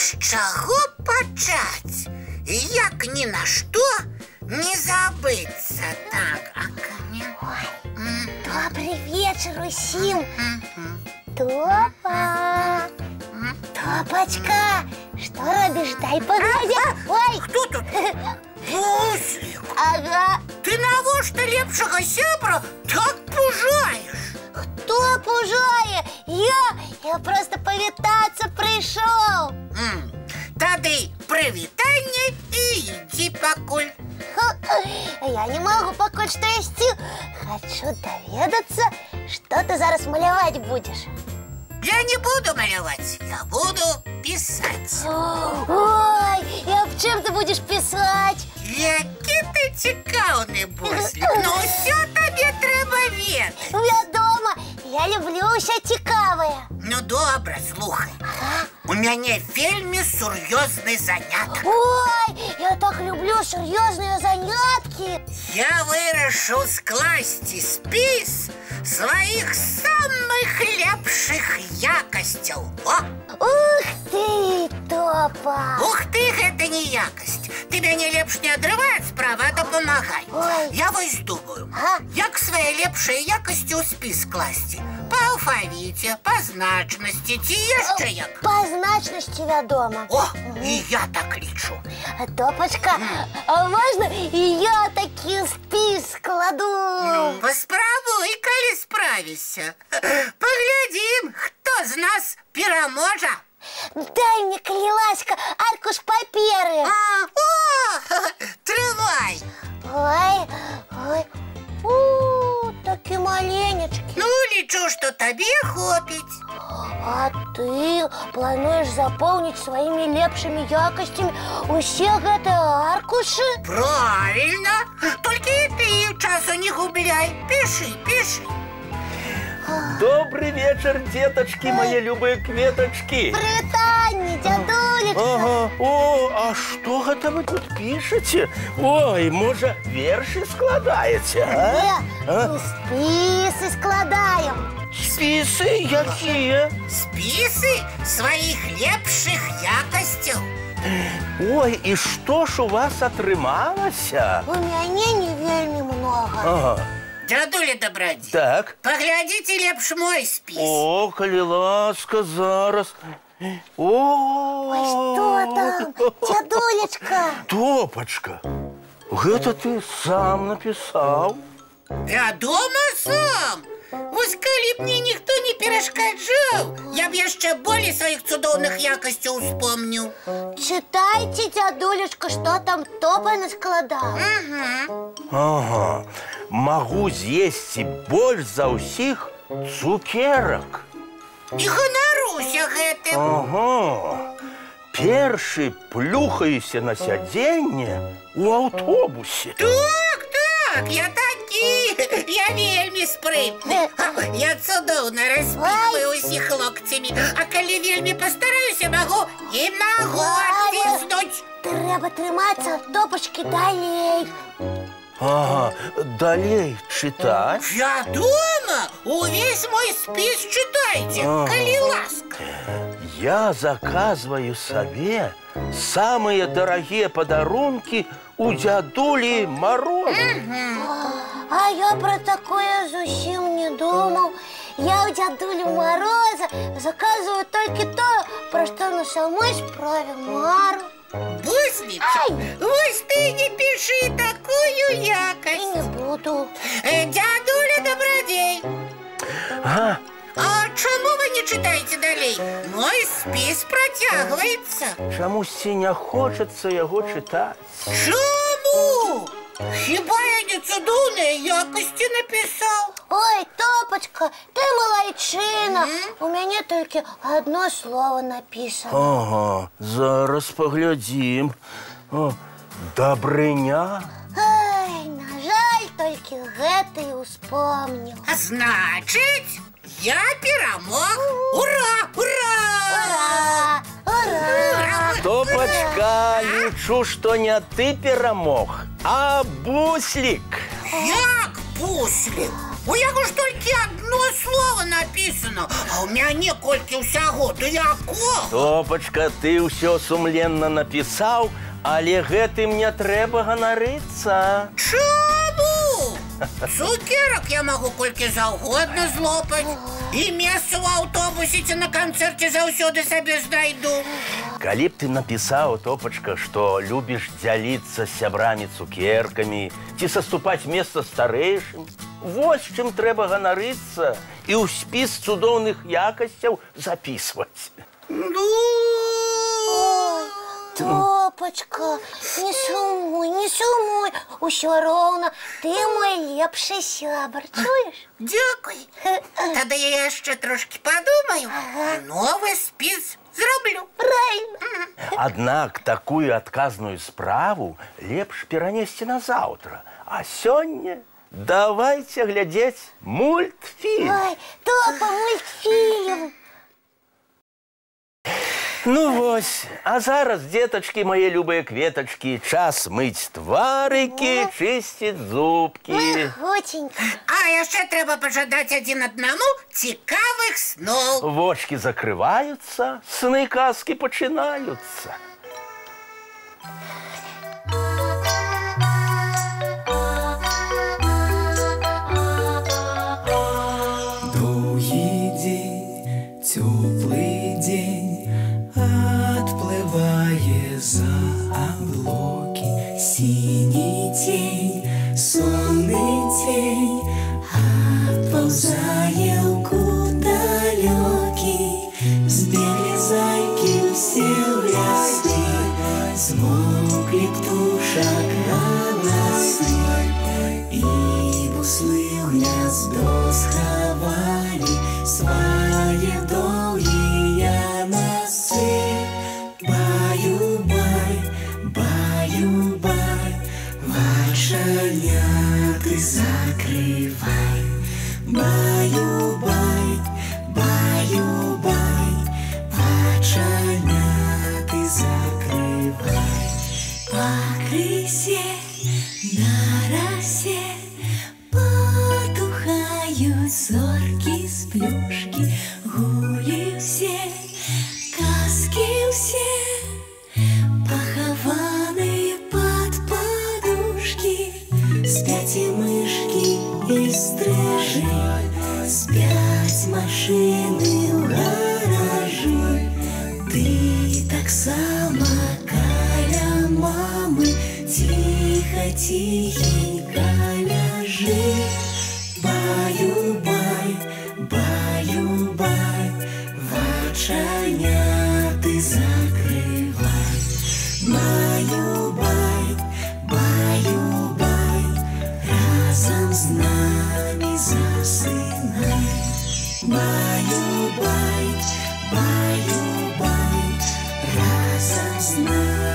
З чаго пачаць? Як ні на што не забыцца. Так, Добрый вечер усім. Топа. Топочка, что робишь? Дай погладить. Ой, кто тут? Буслик. Ага. Ты навошта лепшага сябра так пужаешь? Кто пужае? Я просто повітацца пришел. Тады прывітанне і ідзі пакуль. Я не могу пакуль што ісці. Хочу доведаться, что ты зараз маляваць будешь. Я не буду маляваць, я буду писать. Ой, и об чем ты будешь писать? Які ты цікаўны, Буслик. Ну ўсё табе трэба ведаць. Вядома, я люблю ўсё цікавае. Ну добра, слухай. У мяне вельмі сур'ёзны занятак. Ой, я так люблю сур'ёзныя заняткі. Я вырашыў скласці спіс сваіх самых лепшых якасцяў. Ух ты, Топа! Ух ты, гэта не якасць. Ты мяне лепш не адрывай ад справы, а дапамагай. Я вось думаю, як свае лепшыя якасці ў спіс класці? Па алфавіце, па значнасці ці яшчэ як? Па значнасці, вядома. О, і я так лічу. Топочка, а можна і я такі спіс складу? Паспрабуй, калі справішся. Паглядзім, хто з нас пераможа. Дай мне, калі ласка, аркуш паперы. Трывай. Ой, такі маленечкі. Ну, лічу, што табе хопіць. А ты плануеш запоўніць сваімі лепшымі якасцямі усе гэтыя аркушы? Правильно. Толькі ты часу не губляй. Піши, піши. Добрый вечер, деточки, мои любые кветочки. Прывітанне, дзядулечка. Ага. О, а что это вы тут пишете? Ой, может, верши складаете, а? Мы спісы складаем. Списы какие? Спісы сваіх лепшых якасцяў. Ой, и что ж у вас атрымалася? У мяне не вельмі много. Ага. Дядуля Добрадзей, Так. паглядзіце лепш мой спіс. О, калі ласка, зараз. Ой, что там, дядулечка? Топочка, гэта ты сам написал? Вядома, сам. Вось калі б мне ніхто не перашкаджаў, я б яшчэ болей сваіх цудоўных якасцяў успомніў. Читайте, дядулечка, что там Топа наскладал. Ага. Могу з'есці больш за ўсіх цукерак. І ганаруся гэтым. Ага. Першы плюхаюся на сядзенне у аўтобусе. Так, я такі. Я вельмі спрытны. Я цудоўна распіхваю ўсіх локцямі. А калі вельмі пастараюся, магу і нагу адвіснуць. Трэба трымацца ад Топачкі далей. Ага, далей чытаць? Вядома, увесь мой спіс чытайце, калі ласка. Я заказваю сабе самыя дарагія падарункі у дзядулі Мороза. А я про такое зусім не думал. Я у дядулі Мороза заказываю только то, про что на самой справе мару. Буслічок, вось ты не піши такую якасць. І не буду. Дядуля Добрадзей. А? А чаму вы не читаете далей? Мой спіс працягваецца. Чамусьці не хочацца яго чытаць. Чаму? Хіба я не цудоўныя якасці напісаў? Ой, Топочка, ты малайчына. У мяне толькі одно слово написано. Ага, зараз паглядзім. Дабрыня. Ай, на жаль, толькі гэта і успомніў. Значыць, я перамог. Ура! Ура! Ура! Ура! Топочка, лічу, што не ты перамог, а Буслік. Як Буслік? У яго ж толькі одно слово написано, а у мяне колькі ўсяго, то якого? Топачка, ты ўсё сумленна напісаў, але гэтым не трэба ганарыцца. Чаму? Цукерак я магу колькі заўгодна злопаць. І месца ў аўтобусе ці на канцэрце заўсёды сабе знайду. Калі б ты напісаў, Топачка, што любіш дзяліцца з сябрамі цукеркамі ці саступаць месца старэйшым, вось чым трэба ганарыцца і ў спіс цудоўных якасцяў запісваць. Ну... Топочка, не сумуй, не сумуй. Усё роўна, ты мой лепшы сябар, чуеш? Дзякуй. Тады я яшчэ трошкі падумаю. Новы спіс зроблю. Правильно. Аднак такую адказную справу лепш перанесці на заўтра. А сёння давайце глядзець мультфільм. Ой, Топа, мультфільм. Ну вось, а зараз, дзетачкі, мае любыя кветачкі, час мыць тварыкі, чысціць зубкі. Готенька. А яшчэ трэба пажадаць адзін аднаму цікавых сноў. Вочкі закрываюцца, сны казкі пачынаюцца. Доўгі дзень, цёплы дзень, отплывае за облаки. Синий тень, сонный тень, отползая в кут далекий. Сбегли зайки все в леске, смолкли птушек голосы, и буслы в гнездо сховали свои долгие носы. Баю-бай, баю-бай, вошаняты закрывай. Баю-бай, баю-бай, вошаняты закрывай. По крысе на росе потухают зорки с плюшки. Гули все, казки все, похованные под подушки. Спят и мышки, и стрижи, спят машины в гаражи. Ты так само каля мамы, тихо-тихенько ляжи. Баю-бай, баю-бай, вочаняты закрывай. Баю-бай, баю-бай, разом с нами засынай. Баю-бай, баю-бай, разом с нами.